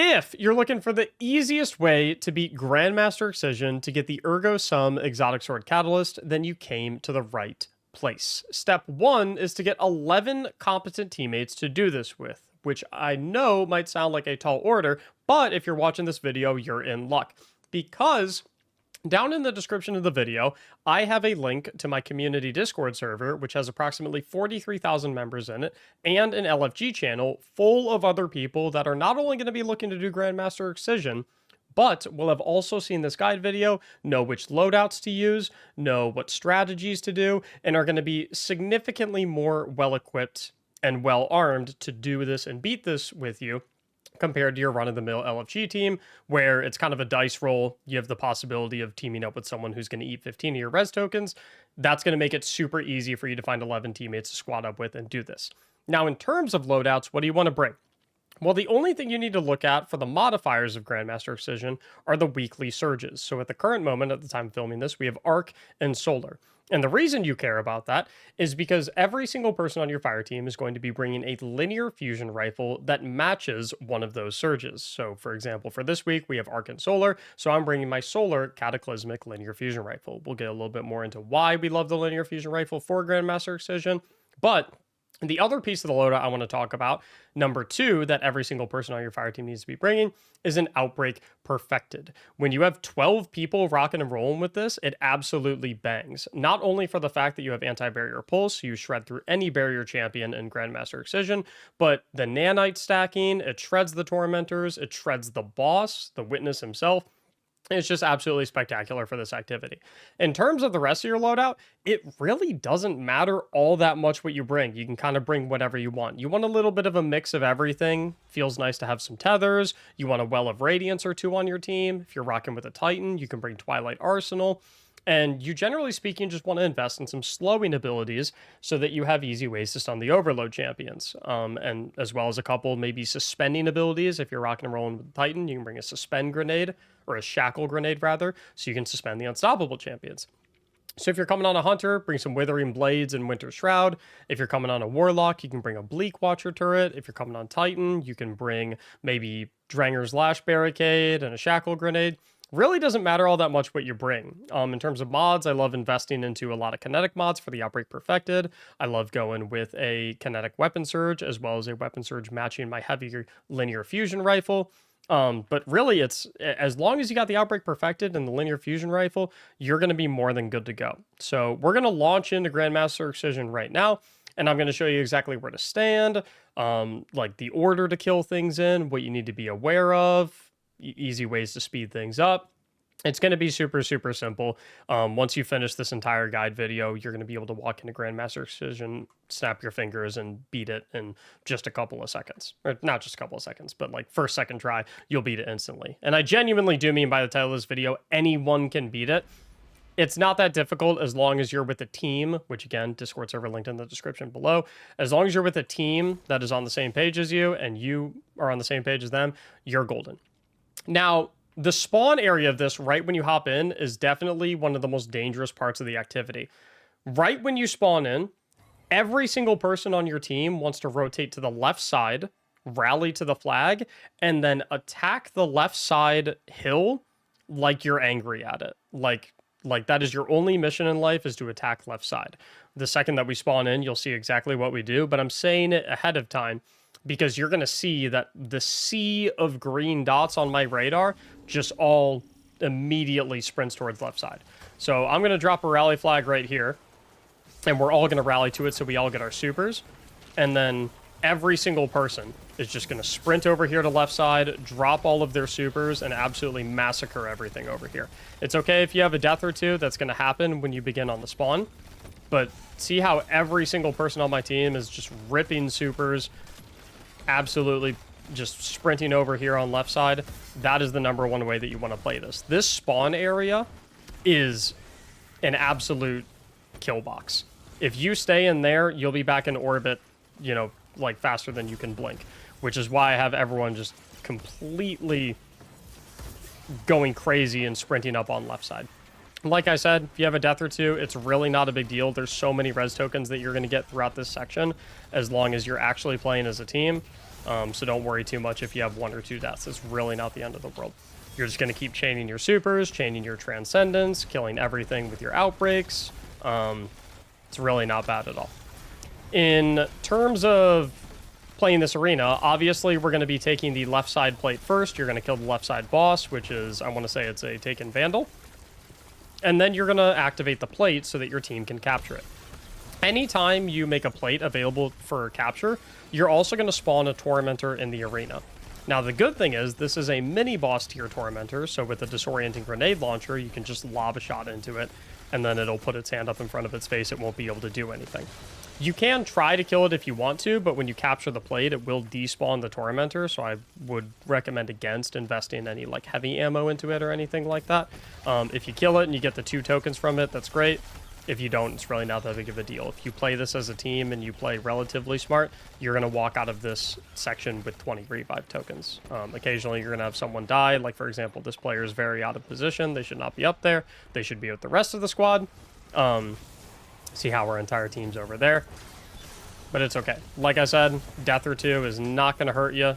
If you're looking for the easiest way to beat Grandmaster Excision to get the Ergo Sum Exotic Sword Catalyst, then you came to the right place. Step 1 is to get 11 competent teammates to do this with, which I know might sound like a tall order, but if you're watching this video, you're in luck. Because down in the description of the video, I have a link to my community Discord server, which has approximately 43,000 members in it, and an LFG channel full of other people that are not only going to be looking to do Grandmaster Excision, but will have also seen this guide video, know which loadouts to use, know what strategies to do, and are going to be significantly more well-equipped and well-armed to do this and beat this with you, compared to your run-of-the-mill LFG team, where it's kind of a dice roll. You have the possibility of teaming up with someone who's going to eat 15 of your res tokens. That's going to make it super easy for you to find 11 teammates to squad up with and do this. Now, in terms of loadouts, what do you want to bring? Well, the only thing you need to look at for the modifiers of Grandmaster Excision are the weekly surges. So at the current moment, at the time of filming this, we have Arc and Solar. And the reason you care about that is because every single person on your fire team is going to be bringing a linear fusion rifle that matches one of those surges. So for example, for this week, we have Arc and Solar. So I'm bringing my Solar Cataclysmic linear fusion rifle. We'll get a little bit more into why we love the linear fusion rifle for Grandmaster Excision. But the other piece of the loadout I want to talk about, number 2, that every single person on your fire team needs to be bringing, is an Outbreak Perfected. When you have 12 people rocking and rolling with this, it absolutely bangs. Not only for the fact that you have anti-barrier pulse, you shred through any barrier champion in Grandmaster Excision, but the nanite stacking, it shreds the Tormentors, it shreds the boss, the Witness himself. It's just absolutely spectacular for this activity. In terms of the rest of your loadout, it really doesn't matter all that much what you bring. You can kind of bring whatever you want. You want a little bit of a mix of everything. Feels nice to have some tethers. You want a Well of Radiance or 2 on your team. If you're rocking with a Titan, you can bring Twilight Arsenal. And you, generally speaking, just want to invest in some slowing abilities so that you have easy ways to stun the Overload champions. And as well as a couple maybe suspending abilities. If you're rocking and rolling with Titan, you can bring a Suspend Grenade, or a Shackle Grenade rather, so you can suspend the Unstoppable champions. So if you're coming on a Hunter, bring some Withering Blades and Winter Shroud. If you're coming on a Warlock, you can bring a Bleak Watcher turret. If you're coming on Titan, you can bring maybe Dranger's Lash Barricade and a Shackle Grenade. Really doesn't matter all that much what you bring. In terms of mods, I love investing into a lot of kinetic mods for the Outbreak Perfected. I love going with a kinetic weapon surge, as well as a weapon surge matching my heavier linear fusion rifle. But really, it's as long as you got the Outbreak Perfected and the linear fusion rifle, you're going to be more than good to go. So we're going to launch into Grandmaster Excision right now, and I'm going to show you exactly where to stand, like the order to kill things in, what you need to be aware of, easy ways to speed things up. It's going to be super, super simple. Once you finish this entire guide video, you're going to be able to walk into Grandmaster Excision, snap your fingers, and beat it in just a couple of seconds. Or not just a couple of seconds, but like first, second try, you'll beat it instantly. And I genuinely do mean by the title of this video, anyone can beat it. It's not that difficult as long as you're with a team, which again, Discord server linked in the description below. As long as you're with a team that is on the same page as you, and you are on the same page as them, you're golden. Now, the spawn area of this, right when you hop in, is definitely one of the most dangerous parts of the activity. Right when you spawn in, every single person on your team wants to rotate to the left side, rally to the flag, and then attack the left side hill like you're angry at it. Like that is your only mission in life, is to attack left side. The second that we spawn in, you'll see exactly what we do, but I'm saying it ahead of time because you're going to see that the sea of green dots on my radar just all immediately sprints towards left side. So I'm going to drop a rally flag right here, and we're all going to rally to it so we all get our supers. And then every single person is just going to sprint over here to left side, drop all of their supers, and absolutely massacre everything over here. It's okay if you have a death or two. That's going to happen when you begin on the spawn. But see how every single person on my team is just ripping supers, absolutely just sprinting over here on left side. That is the #1 way that you want to play this. This spawn area is an absolute kill box. If you stay in there, you'll be back in orbit, you know, like faster than you can blink, which is why I have everyone just completely going crazy and sprinting up on left side. Like I said, if you have a death or two, it's really not a big deal. There's so many res tokens that you're going to get throughout this section as long as you're actually playing as a team. So don't worry too much if you have 1 or 2 deaths. It's really not the end of the world. You're just going to keep chaining your supers, chaining your transcendence, killing everything with your outbreaks. It's really not bad at all. In terms of playing this arena, obviously we're going to be taking the left side plate first. You're going to kill the left side boss, which is, I want to say it's a Taken Vandal. And then you're going to activate the plate so that your team can capture it. Anytime you make a plate available for capture, you're also going to spawn a Tormentor in the arena. Now, the good thing is this is a mini boss tier Tormentor, so with a disorienting grenade launcher, you can just lob a shot into it, and then it'll put its hand up in front of its face. It won't be able to do anything. You can try to kill it if you want to, but when you capture the plate, it will despawn the Tormentor, so I would recommend against investing any like heavy ammo into it or anything like that. If you kill it and you get the 2 tokens from it, that's great. If you don't, it's really not that big of a deal. If you play this as a team and you play relatively smart, you're going to walk out of this section with 20 revive tokens. Occasionally, you're going to have someone die. Like, for example, this player is very out of position. They should not be up there. They should be with the rest of the squad. See how our entire team's over there. But it's okay. Like I said, death or 2 is not going to hurt you.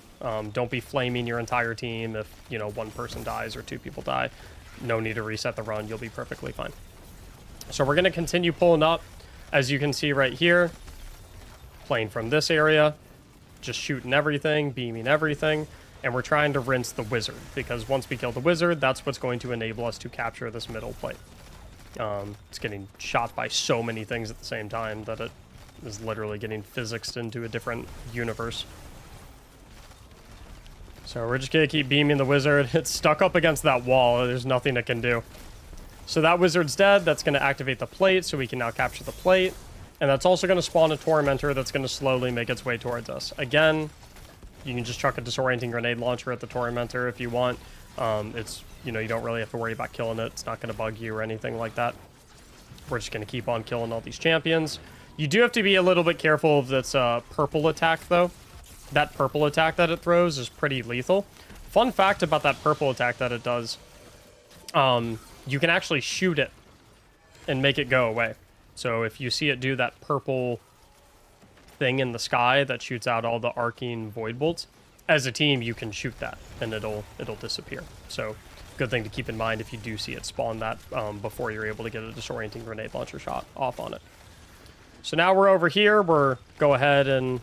Don't be flaming your entire team if, 1 person dies or 2 people die. No need to reset the run. You'll be perfectly fine. So we're going to continue pulling up, as you can see right here, playing from this area, just shooting everything, beaming everything, and we're trying to rinse the wizard, because once we kill the wizard, that's what's going to enable us to capture this middle plate. It's getting shot by so many things at the same time that it is literally getting physicsed into a different universe. So we're just going to keep beaming the wizard. It's stuck up against that wall. There's nothing it can do. So that wizard's dead. That's going to activate the plate, so we can now capture the plate. And that's also going to spawn a Tormentor that's going to slowly make its way towards us. Again, you can just chuck a disorienting grenade launcher at the Tormentor if you want. It's, you don't really have to worry about killing it. It's not going to bug you or anything like that. We're just going to keep on killing all these champions. You do have to be a little bit careful of this purple attack, though. That purple attack that it throws is pretty lethal. Fun fact about that purple attack that it does, you can actually shoot it and make it go away. So if you see it do that purple thing in the sky that shoots out all the arcing void bolts, as a team you can shoot that and it'll disappear. So good thing to keep in mind if you do see it spawn that before you're able to get a disorienting grenade launcher shot off on it. So now we're over here. We're go ahead and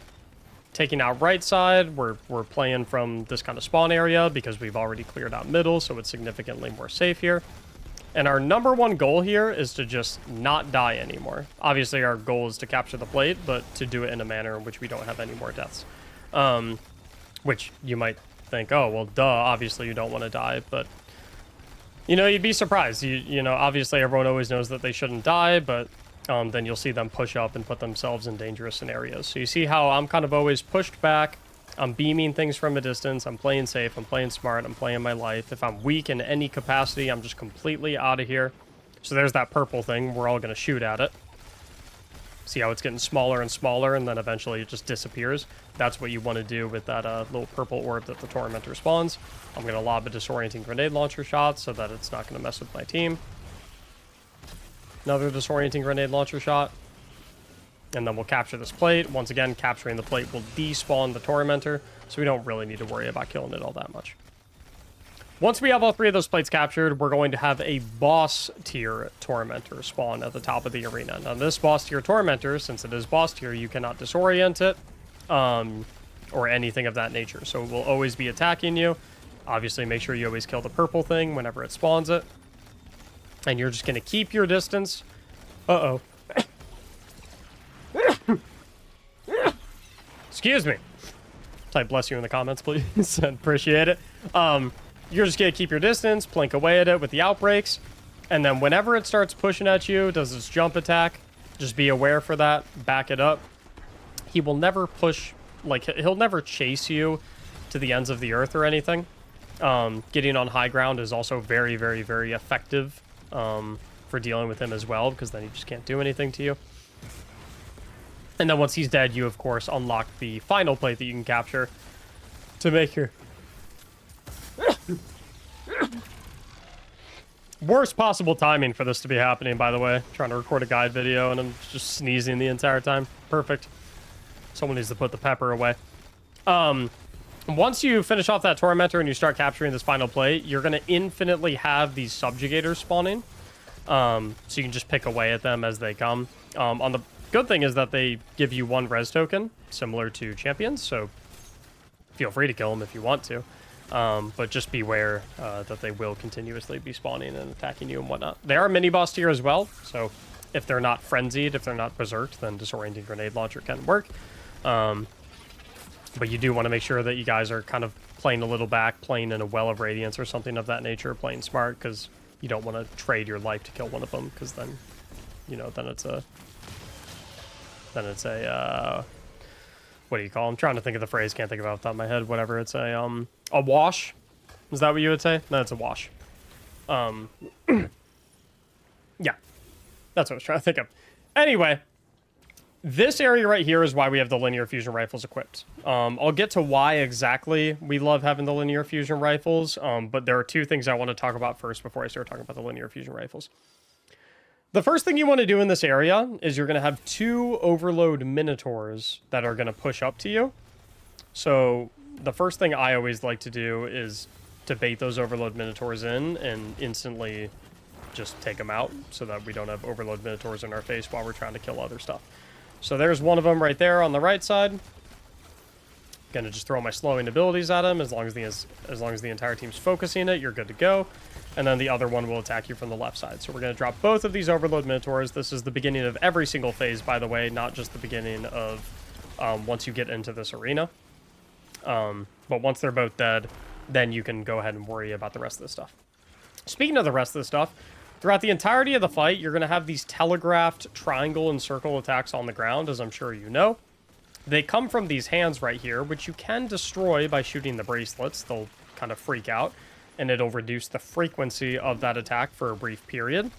taking out right side. We're playing from this kind of spawn area because we've already cleared out middle, so it's significantly more safe here. And our number 1 goal here is to just not die anymore. Obviously, our goal is to capture the plate, but to do it in a manner in which we don't have any more deaths. Which you might think, oh, well, duh, obviously you don't want to die. But, you'd be surprised. Obviously everyone always knows that they shouldn't die, but then you'll see them push up and put themselves in dangerous scenarios. So you see how I'm kind of always pushed back. I'm beaming things from a distance. I'm playing safe. I'm playing smart. I'm playing my life. If I'm weak in any capacity, I'm just completely out of here. So there's that purple thing. We're all going to shoot at it. See how it's getting smaller and smaller, and then eventually it just disappears. That's what you want to do with that little purple orb that the Tormentor spawns. I'm going to lob a disorienting grenade launcher shot so that it's not going to mess with my team. Another disorienting grenade launcher shot. And then we'll capture this plate. Once again, capturing the plate will despawn the Tormentor, so we don't really need to worry about killing it all that much. Once we have all 3 of those plates captured, we're going to have a boss tier Tormentor spawn at the top of the arena. Now this boss tier Tormentor, since it is boss tier, you cannot disorient it or anything of that nature. So it will always be attacking you. Obviously, make sure you always kill the purple thing whenever it spawns it. And you're just going to keep your distance. Uh-oh. Excuse me. Type bless you in the comments, please. Appreciate it. You're just going to keep your distance, plink away at it with the outbreaks, and then whenever it starts pushing at you, does its jump attack, just be aware for that, back it up. He will never push, like, he'll never chase you to the ends of the earth or anything. Getting on high ground is also very, very, very effective for dealing with him as well, because then he just can't do anything to you. And then once he's dead, you, of course, unlock the final plate that you can capture to make your... Worst possible timing for this to be happening, by the way. Trying to record a guide video, and I'm just sneezing the entire time. Perfect. Someone needs to put the pepper away. Once you finish off that Tormentor and you start capturing this final plate, you're going to infinitely have these subjugators spawning. So you can just pick away at them as they come. On the good thing is that they give you 1 res token, similar to champions, so feel free to kill them if you want to. But just beware that they will continuously be spawning and attacking you and whatnot. They are mini-boss tier as well, so if they're not frenzied, if they're not berserked, then Disorienting Grenade Launcher can work. But you do want to make sure that you guys are kind of playing a little back, playing in a Well of Radiance or something of that nature, playing smart, because you don't want to trade your life to kill one of them, because then, you know, then it's a... what do you call them? I'm trying to think of the phrase, can't think of it off the top of my head. Whatever, it's a wash. Is that what you would say? No, it's a wash. Yeah. That's what I was trying to think of. Anyway, this area right here is why we have the linear fusion rifles equipped. I'll get to why exactly we love having the linear fusion rifles, but there are 2 things I want to talk about first before I start talking about the linear fusion rifles. The first thing you want to do in this area is you're going to have 2 overload minotaurs that are going to push up to you. So the first thing I always like to do is to bait those overload minotaurs in and instantly just take them out so that we don't have overload minotaurs in our face while we're trying to kill other stuff. So there's one of them right there on the right side. Gonna just throw my slowing abilities at him. As long as the entire team's focusing it, you're good to go. And then the other one will attack you from the left side. So we're gonna drop both of these overload minotaurs. This is the beginning of every single phase, by the way, not just the beginning of once you get into this arena. But once they're both dead, then you can go ahead and worry about the rest of the stuff. Speaking of the rest of the stuff, throughout the entirety of the fight, you're going to have these telegraphed triangle and circle attacks on the ground, as I'm sure you know. They come from these hands right here, which you can destroy by shooting the bracelets. They'll kind of freak out, and it'll reduce the frequency of that attack for a brief period.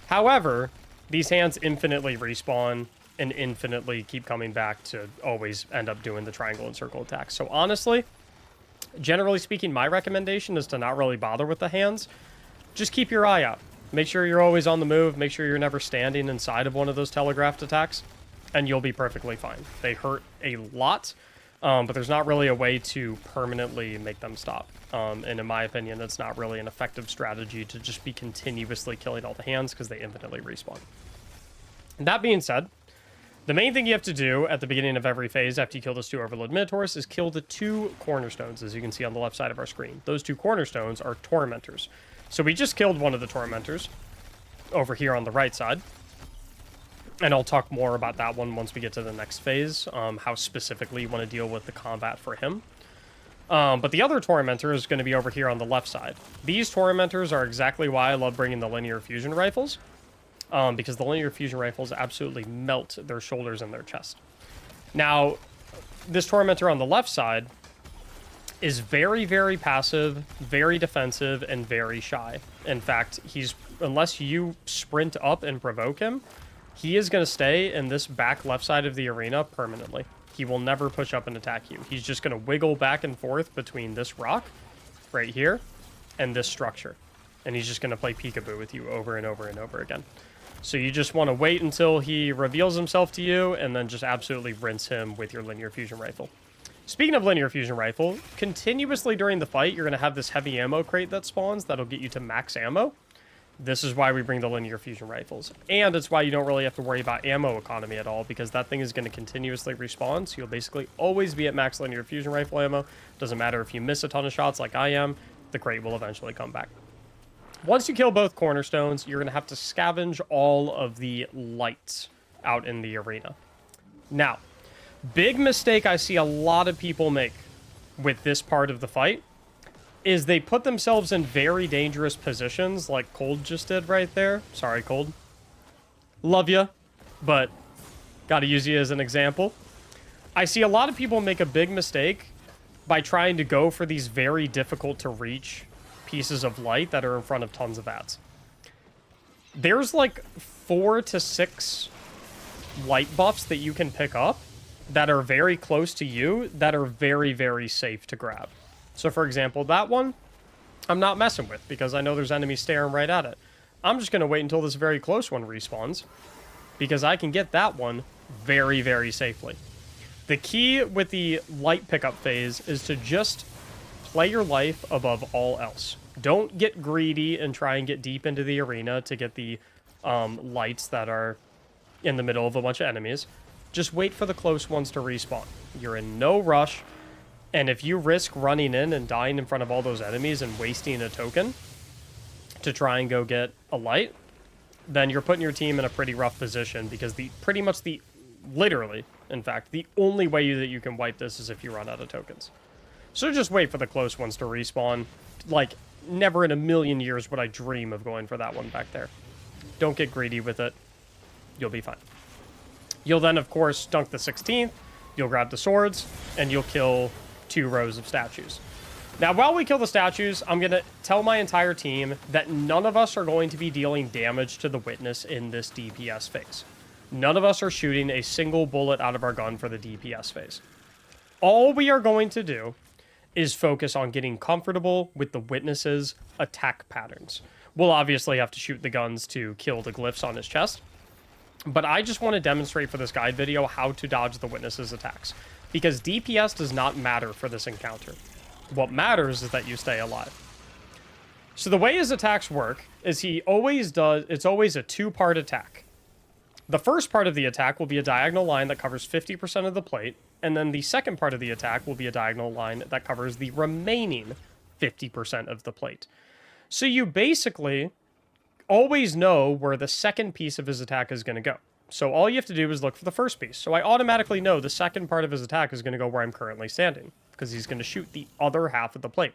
However, these hands infinitely respawn and infinitely keep coming back to always end up doing the triangle and circle attacks. So honestly, generally speaking, my recommendation is to not really bother with the hands. Just keep your eye out. Make sure you're always on the move. Make sure you're never standing inside of one of those telegraphed attacks, and you'll be perfectly fine. They hurt a lot, but there's not really a way to permanently make them stop. And in my opinion, it's not really an effective strategy to just be continuously killing all the hands because they infinitely respawn. And that being said, the main thing you have to do at the beginning of every phase after you kill those 2 overload minotaurs is kill the 2 cornerstones, as you can see on the left side of our screen. Those 2 cornerstones are Tormentors. So we just killed one of the Tormentors over here on the right side. And I'll talk more about that one once we get to the next phase, how specifically you want to deal with the combat for him. But the other Tormentor is going to be over here on the left side. These Tormentors are exactly why I love bringing the linear fusion rifles, because the linear fusion rifles absolutely melt their shoulders and their chest. Now, this Tormentor on the left side is very, very passive, very defensive, and very shy. In fact, unless you sprint up and provoke him, he is going to stay in this back left side of the arena permanently. He will never push up and attack you. He's just going to wiggle back and forth between this rock right here and this structure. And he's just going to play peekaboo with you over and over and over again. So you just want to wait until he reveals himself to you and then just absolutely rinse him with your linear fusion rifle. Speaking of linear fusion rifle, continuously during the fight, you're going to have this heavy ammo crate that spawns that'll get you to max ammo. This is why we bring the linear fusion rifles. And it's why you don't really have to worry about ammo economy at all, because that thing is going to continuously respawn, so you'll basically always be at max linear fusion rifle ammo. Doesn't matter if you miss a ton of shots like I am, the crate will eventually come back. Once you kill both cornerstones, you're going to have to scavenge all of the lights out in the arena. Now, big mistake I see a lot of people make with this part of the fight is they put themselves in very dangerous positions like Cold just did right there. Sorry, Cold. Love you, but gotta use you as an example. I see a lot of people make a big mistake by trying to go for these very difficult to reach pieces of light that are in front of tons of ads. There's like 4 to 6 light buffs that you can pick up that are very close to you that are very, very safe to grab. So for example, that one I'm not messing with because I know there's enemies staring right at it. I'm just going to wait until this very close one respawns because I can get that one very, very safely. The key with the light pickup phase is to just play your life above all else. Don't get greedy and try and get deep into the arena to get the lights that are in the middle of a bunch of enemies. Just wait for the close ones to respawn. You're in no rush, and if you risk running in and dying in front of all those enemies and wasting a token to try and go get a light, then you're putting your team in a pretty rough position, because literally, in fact, the only way that you can wipe this is if you run out of tokens. So just wait for the close ones to respawn. Like, never in a million years would I dream of going for that one back there. Don't get greedy with it. You'll be fine. You'll then, of course, dunk the 16th. You'll grab the swords, and you'll kill 2 rows of statues. Now, while we kill the statues, I'm going to tell my entire team that none of us are going to be dealing damage to the witness in this DPS phase. None of us are shooting a single bullet out of our gun for the DPS phase. All we are going to do is focus on getting comfortable with the witness's attack patterns. We'll obviously have to shoot the guns to kill the glyphs on his chest, but I just want to demonstrate for this guide video how to dodge the witness's attacks, because DPS does not matter for this encounter. What matters is that you stay alive. So the way his attacks work is it's always a 2-part attack. The first part of the attack will be a diagonal line that covers 50% of the plate, and then the second part of the attack will be a diagonal line that covers the remaining 50% of the plate. So you basically always know where the second piece of his attack is going to go. So all you have to do is look for the first piece. So I automatically know the second part of his attack is going to go where I'm currently standing, because he's going to shoot the other half of the plate.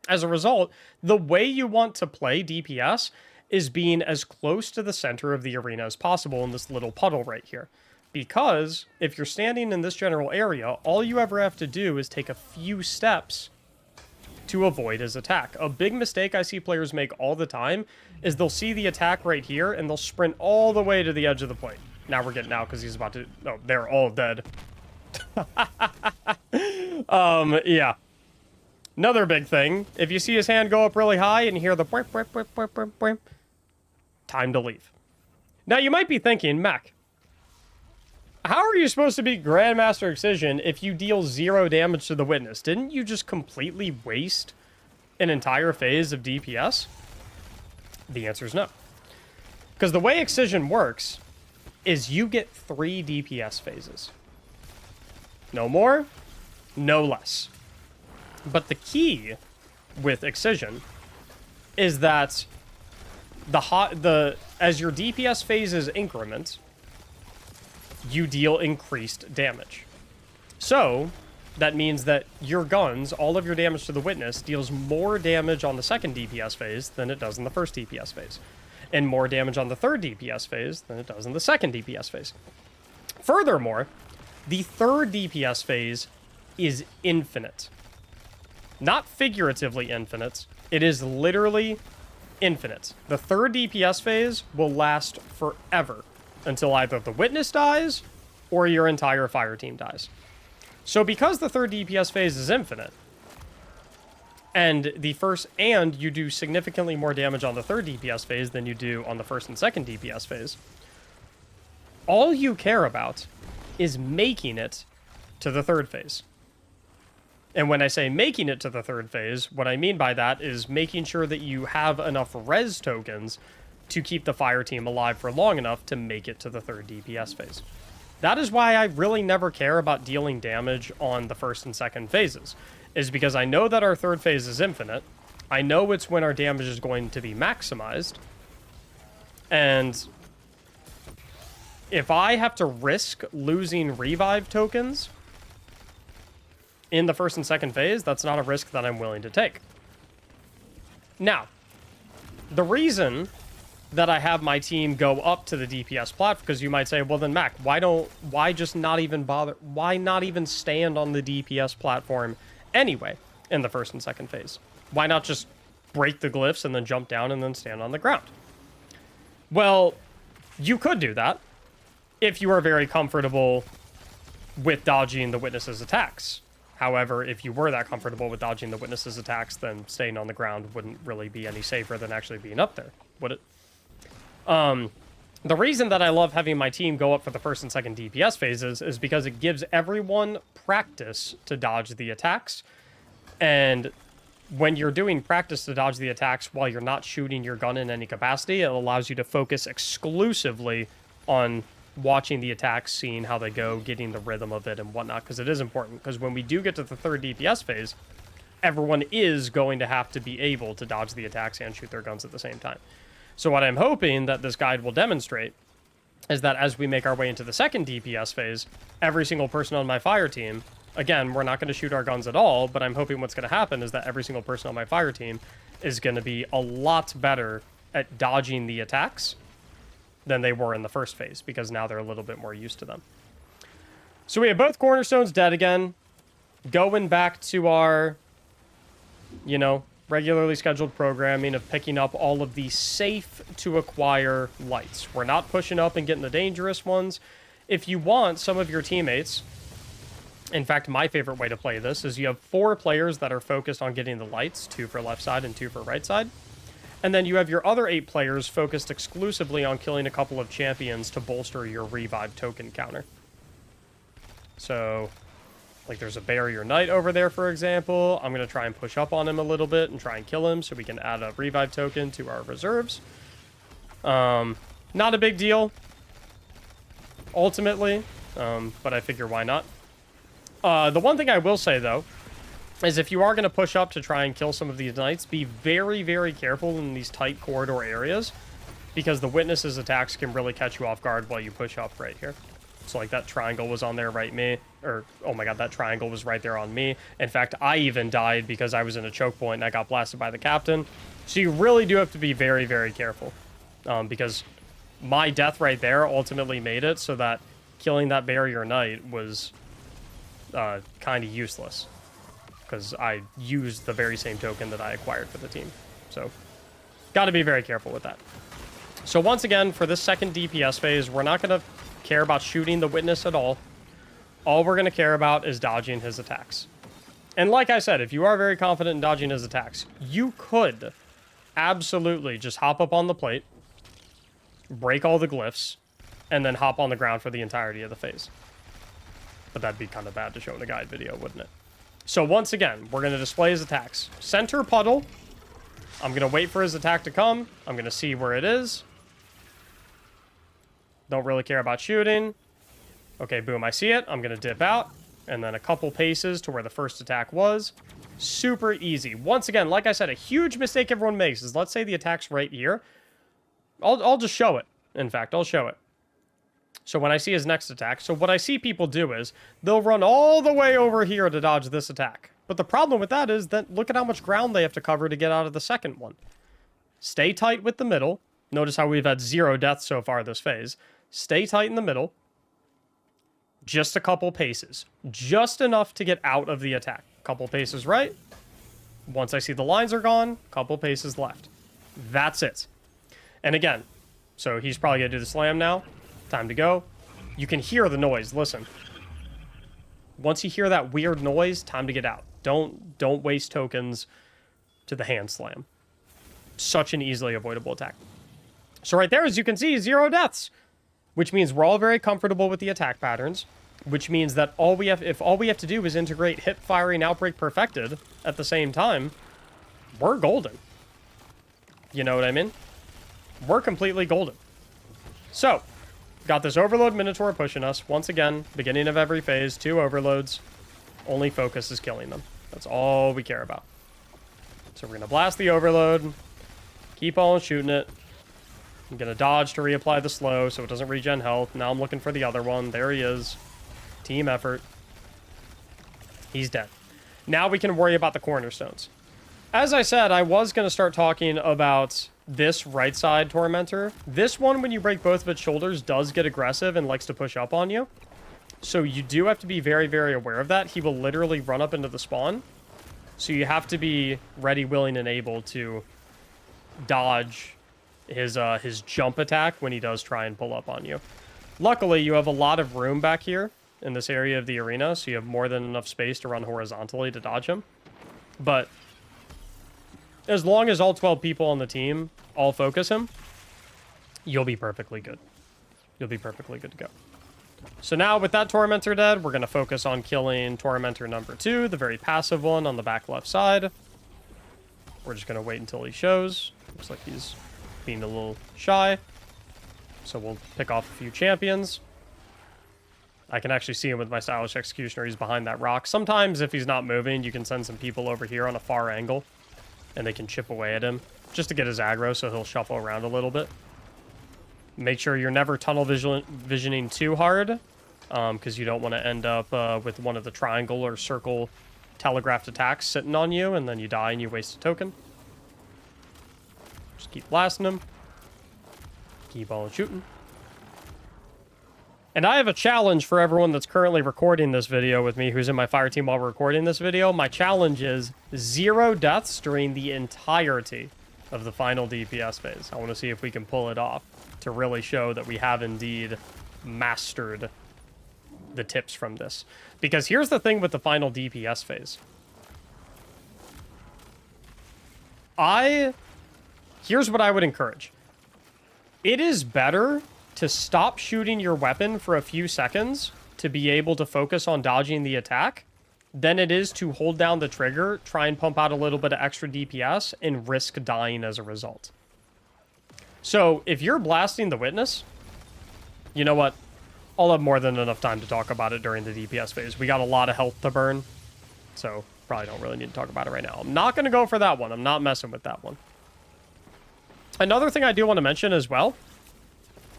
As a result, the way you want to play DPS is being as close to the center of the arena as possible in this little puddle right here. Because if you're standing in this general area, all you ever have to do is take a few steps to avoid his attack. A big mistake I see players make all the time is they'll see the attack right here and they'll sprint all the way to the edge of the plate. Now we're getting out because he's about to... Oh, they're all dead. Yeah. Another big thing, if you see his hand go up really high and you hear the... time to leave. Now you might be thinking, Mac, how are you supposed to beat Grandmaster Excision if you deal 0 damage to the witness? Didn't you just completely waste an entire phase of DPS? The answer is no. Because the way Excision works is you get 3 DPS phases. No more, no less. But the key with Excision is that as your DPS phases increment, you deal increased damage. So that means that your guns, all of your damage to the witness, deals more damage on the second DPS phase than it does in the first DPS phase, and more damage on the third DPS phase than it does in the second DPS phase. Furthermore, the third DPS phase is infinite. Not figuratively infinite, it is literally infinite. The third DPS phase will last forever until either the witness dies or your entire fire team dies. So because the third DPS phase is infinite, and you do significantly more damage on the third DPS phase than you do on the first and second DPS phase, all you care about is making it to the third phase. And when I say making it to the third phase, what I mean by that is making sure that you have enough res tokens to keep the fire team alive for long enough to make it to the third DPS phase. That is why I really never care about dealing damage on the first and second phases, is because I know that our third phase is infinite. I know it's when our damage is going to be maximized. And if I have to risk losing revive tokens in the first and second phase, that's not a risk that I'm willing to take. Now, the reason that I have my team go up to the DPS platform, because you might say, well then Mac, why not even stand on the DPS platform anyway in the first and second phase? Why not just break the glyphs and then jump down and then stand on the ground? Well, you could do that if you are very comfortable with dodging the witness's attacks. However, if you were that comfortable with dodging the witness's attacks, then staying on the ground wouldn't really be any safer than actually being up there, would it? The reason that I love having my team go up for the first and second DPS phases is because it gives everyone practice to dodge the attacks. And when you're doing practice to dodge the attacks while you're not shooting your gun in any capacity, it allows you to focus exclusively on watching the attacks, seeing how they go, getting the rhythm of it and whatnot, because it is important. Because when we do get to the third DPS phase, everyone is going to have to be able to dodge the attacks and shoot their guns at the same time. So what I'm hoping that this guide will demonstrate is that as we make our way into the second DPS phase, every single person on my fire team, again, we're not going to shoot our guns at all, but I'm hoping what's going to happen is that every single person on my fire team is going to be a lot better at dodging the attacks than they were in the first phase, because now they're a little bit more used to them. So we have both cornerstones dead again. Going back to our, you know, regularly scheduled programming of picking up all of the safe to acquire lights. We're not pushing up and getting the dangerous ones. If you want some of your teammates, in fact, my favorite way to play this is you have 4 players that are focused on getting the lights, 2 for left side and 2 for right side. And then you have your other 8 players focused exclusively on killing a couple of champions to bolster your revive token counter. So, like, there's a barrier knight over there, for example. I'm going to try and push up on him a little bit and try and kill him so we can add a revive token to our reserves. Not a big deal, ultimately, but I figure why not. The one thing I will say, though, is if you are going to push up to try and kill some of these knights, be very, very careful in these tight corridor areas, because the witnesses' attacks can really catch you off guard while you push up right here. So, like, that triangle was on there oh my god, that triangle was right there on me. In fact, I even died because I was in a choke point and I got blasted by the captain. So you really do have to be very, very careful. Because my death right there ultimately made it so that killing that barrier knight was kind of useless. Because I used the very same token that I acquired for the team. So, got to be very careful with that. So once again, for this second DPS phase, we're not going to care about shooting the witness at all. All we're going to care about is dodging his attacks. And like I said, if you are very confident in dodging his attacks, you could absolutely just hop up on the plate, break all the glyphs, and then hop on the ground for the entirety of the phase. But that'd be kind of bad to show in a guide video, wouldn't it? So once again, we're going to display his attacks. Center puddle. I'm going to wait for his attack to come. I'm going to see where it is. Don't really care about shooting. Okay, boom, I see it. I'm going to dip out. And then a couple paces to where the first attack was. Super easy. Once again, like I said, a huge mistake everyone makes is, let's say the attack's right here. I'll just show it. In fact, I'll show it. So when I see his next attack, so what I see people do is, they'll run all the way over here to dodge this attack. But the problem with that is that look at how much ground they have to cover to get out of the second one. Stay tight with the middle. Notice how we've had 0 deaths so far this phase. Stay tight in the middle. Just a couple paces. Just enough to get out of the attack. Couple paces right. Once I see the lines are gone, couple paces left. That's it. And again, so he's probably going to do the slam now. Time to go. You can hear the noise. Listen. Once you hear that weird noise, time to get out. Don't waste tokens to the hand slam. Such an easily avoidable attack. So right there, as you can see, 0 deaths. Which means we're all very comfortable with the attack patterns. Which means that if all we have to do is integrate hip firing outbreak perfected at the same time, we're golden. You know what I mean? We're completely golden. So, got this overload minotaur pushing us. Once again, beginning of every phase, 2 overloads. Only focus is killing them. That's all we care about. So we're going to blast the overload. Keep on shooting it. I'm going to dodge to reapply the slow so it doesn't regen health. Now I'm looking for the other one. There he is. Team effort. He's dead. Now we can worry about the cornerstones. As I said, I was going to start talking about this right side Tormentor. This one, when you break both of its shoulders, does get aggressive and likes to push up on you. So you do have to be very, very aware of that. He will literally run up into the spawn. So you have to be ready, willing, and able to dodge his jump attack when he does try and pull up on you. Luckily, you have a lot of room back here in this area of the arena, so you have more than enough space to run horizontally to dodge him. But as long as all 12 people on the team all focus him, you'll be perfectly good. you'll be perfectly good to go. So now with that Tormentor dead, we're going to focus on killing Tormentor number 2, the very passive one on the back left side. We're just going to wait until he shows. Looks like he's being a little shy. So we'll pick off a few champions. I can actually see him with my Stylish Executioner. He's behind that rock. Sometimes if he's not moving, you can send some people over here on a far angle. And they can chip away at him. Just to get his aggro so he'll shuffle around a little bit. Make sure you're never tunnel visioning too hard. Because you don't want to end up with one of the triangle or circle telegraphed attacks sitting on you. And then you die and you waste a token. Just keep blasting him. Keep on shooting. And I have a challenge for everyone that's currently recording this video with me, who's in my fire team while we're recording this video. My challenge is 0 deaths during the entirety of the final DPS phase. I want to see if we can pull it off to really show that we have indeed mastered the tips from this. Because here's the thing with the final DPS phase. Here's what I would encourage. It is better to stop shooting your weapon for a few seconds to be able to focus on dodging the attack than it is to hold down the trigger, try and pump out a little bit of extra DPS, and risk dying as a result. So, if you're blasting the Witness, you know what? I'll have more than enough time to talk about it during the DPS phase. We got a lot of health to burn, so probably don't really need to talk about it right now. I'm not going to go for that one. I'm not messing with that one. Another thing I do want to mention as well,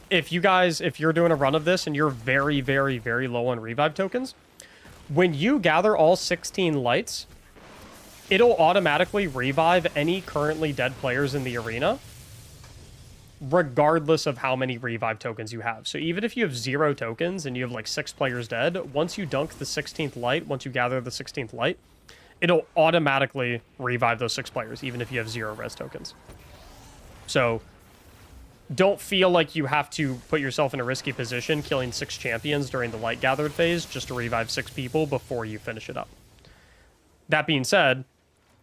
if you're doing a run of this and you're very, very, very low on revive tokens, when you gather all 16 lights, it'll automatically revive any currently dead players in the arena, regardless of how many revive tokens you have. So even if you have 0 tokens and you have like 6 players dead, once you dunk the 16th light, once you gather the 16th light, it'll automatically revive those 6 players, even if you have 0 res tokens. So don't feel like you have to put yourself in a risky position killing 6 champions during the light gathered phase just to revive 6 people before you finish it up. That being said,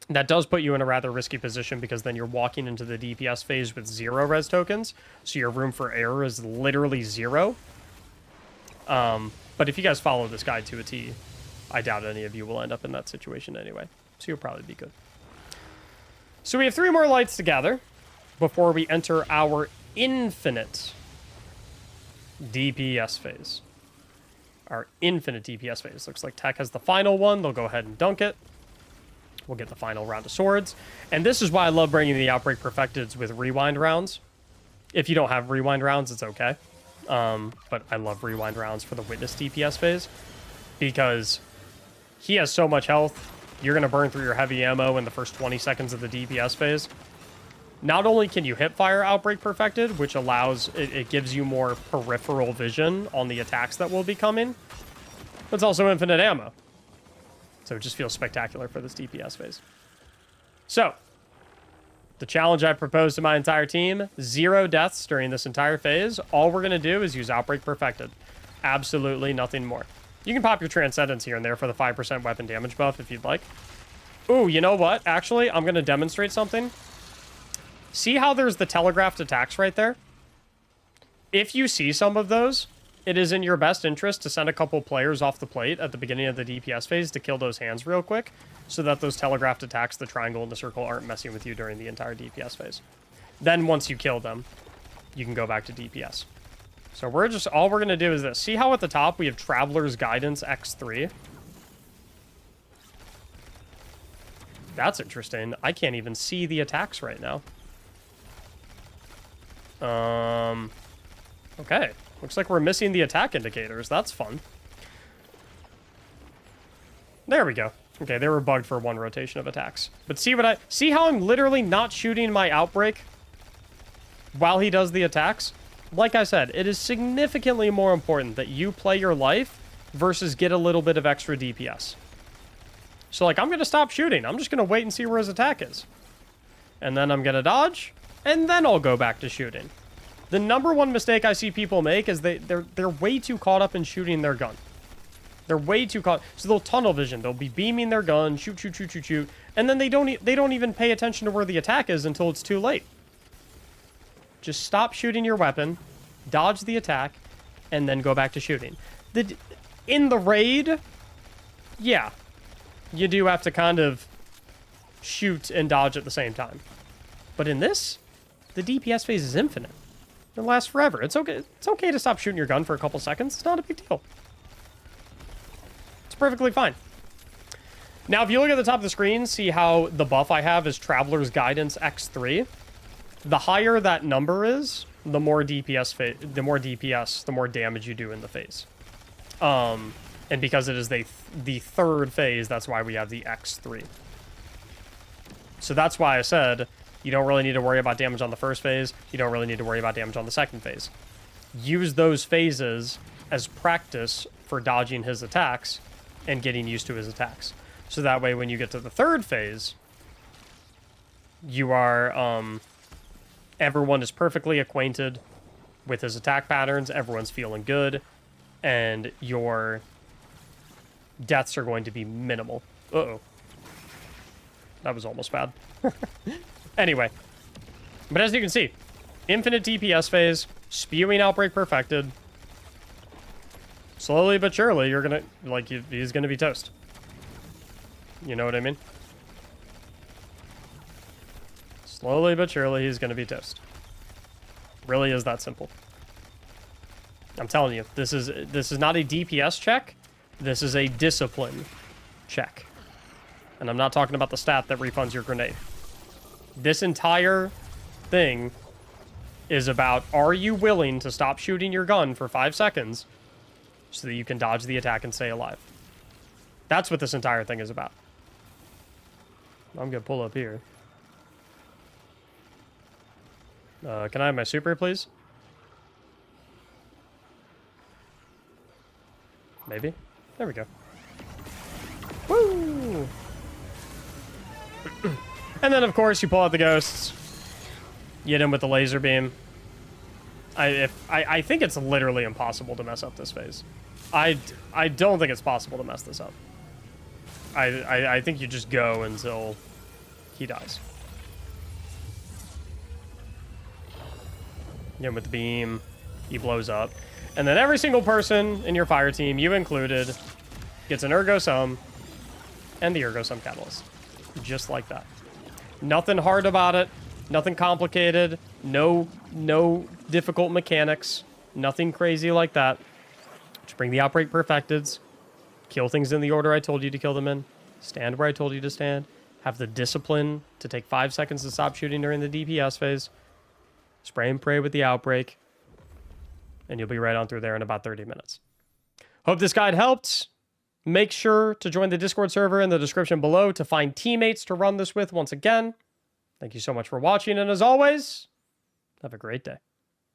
that does put you in a rather risky position because then you're walking into the DPS phase with 0 res tokens, so your room for error is literally 0. But if you guys follow this guide to a T, I doubt any of you will end up in that situation anyway, so you'll probably be good. So we have 3 more lights to gather before we enter our infinite DPS phase. Our infinite DPS phase. Looks like Tech has the final one. They'll go ahead and dunk it. We'll get the final round of swords. And this is why I love bringing the Outbreak Perfecteds with rewind rounds. If you don't have rewind rounds, it's okay. But I love rewind rounds for the Witness DPS phase because he has so much health. You're going to burn through your heavy ammo in the first 20 seconds of the DPS phase. Not only can you hip fire Outbreak Perfected, which allows, it gives you more peripheral vision on the attacks that will be coming, but it's also infinite ammo. So it just feels spectacular for this DPS phase. So, the challenge I proposed to my entire team, 0 deaths during this entire phase. All we're going to do is use Outbreak Perfected. Absolutely nothing more. You can pop your Transcendence here and there for the 5% weapon damage buff if you'd like. Ooh, you know what? Actually, I'm going to demonstrate something. See how there's the telegraphed attacks right there? If you see some of those, it is in your best interest to send a couple players off the plate at the beginning of the DPS phase to kill those hands real quick, so that those telegraphed attacks, the triangle and the circle, aren't messing with you during the entire DPS phase. Then once you kill them, you can go back to DPS. So all we're going to do is this. See how at the top we have Traveler's Guidance X3? That's interesting. I can't even see the attacks right now. Okay. Looks like we're missing the attack indicators. That's fun. There we go. Okay, they were bugged for 1 rotation of attacks. But see how I'm literally not shooting my Outbreak while he does the attacks? Like I said, it is significantly more important that you play your life versus get a little bit of extra DPS. So, like, I'm going to stop shooting. I'm just going to wait and see where his attack is. And then I'm going to dodge, and then I'll go back to shooting. The number 1 mistake I see people make is they're way too caught up in shooting their gun. They're way too caught. So they'll tunnel vision. They'll be beaming their gun, shoot, shoot, shoot, shoot, shoot, and then they don't even pay attention to where the attack is until it's too late. Just stop shooting your weapon, dodge the attack, and then go back to shooting. In the raid, yeah, you do have to kind of shoot and dodge at the same time. But in this, the DPS phase is infinite. It lasts forever. It's okay to stop shooting your gun for a couple seconds. It's not a big deal. It's perfectly fine. Now, if you look at the top of the screen, see how the buff I have is Traveler's Guidance X3. The higher that number is, the more DPS, the more damage you do in the phase. And because it is the third phase, that's why we have the X3. So that's why I said you don't really need to worry about damage on the first phase. You don't really need to worry about damage on the second phase. Use those phases as practice for dodging his attacks and getting used to his attacks. So that way, when you get to the third phase, you are, everyone is perfectly acquainted with his attack patterns. Everyone's feeling good. And your deaths are going to be minimal. Uh-oh. That was almost bad. Anyway. But as you can see, infinite DPS phase, spewing Outbreak perfected. Slowly but surely, you're gonna, like, he's gonna be toast. You know what I mean? Slowly but surely, he's gonna be toast. Really is that simple. I'm telling you, this is not a DPS check. This is a discipline check. And I'm not talking about the stat that refunds your grenade. This entire thing is about, are you willing to stop shooting your gun for 5 seconds so that you can dodge the attack and stay alive? That's what this entire thing is about. I'm gonna pull up here. Can I have my super, please? Maybe. There we go. Woo! And then, of course, you pull out the ghosts. You hit him with the laser beam. I think it's literally impossible to mess up this phase. I don't think it's possible to mess this up. I think you just go until he dies. You hit him with the beam. He blows up. And then every single person in your fire team, you included, gets an Ergo Sum and the Ergo Sum Catalyst. Just like that. Nothing hard about it. Nothing complicated. No difficult mechanics. Nothing crazy like that. Just bring the Outbreak Perfecteds. Kill things in the order I told you to kill them in. Stand where I told you to stand. Have the discipline to take 5 seconds to stop shooting during the DPS phase. Spray and pray with the Outbreak. And you'll be right on through there in about 30 minutes. Hope this guide helped. Make sure to join the Discord server in the description below to find teammates to run this with once again. Thank you so much for watching, and as always, have a great day.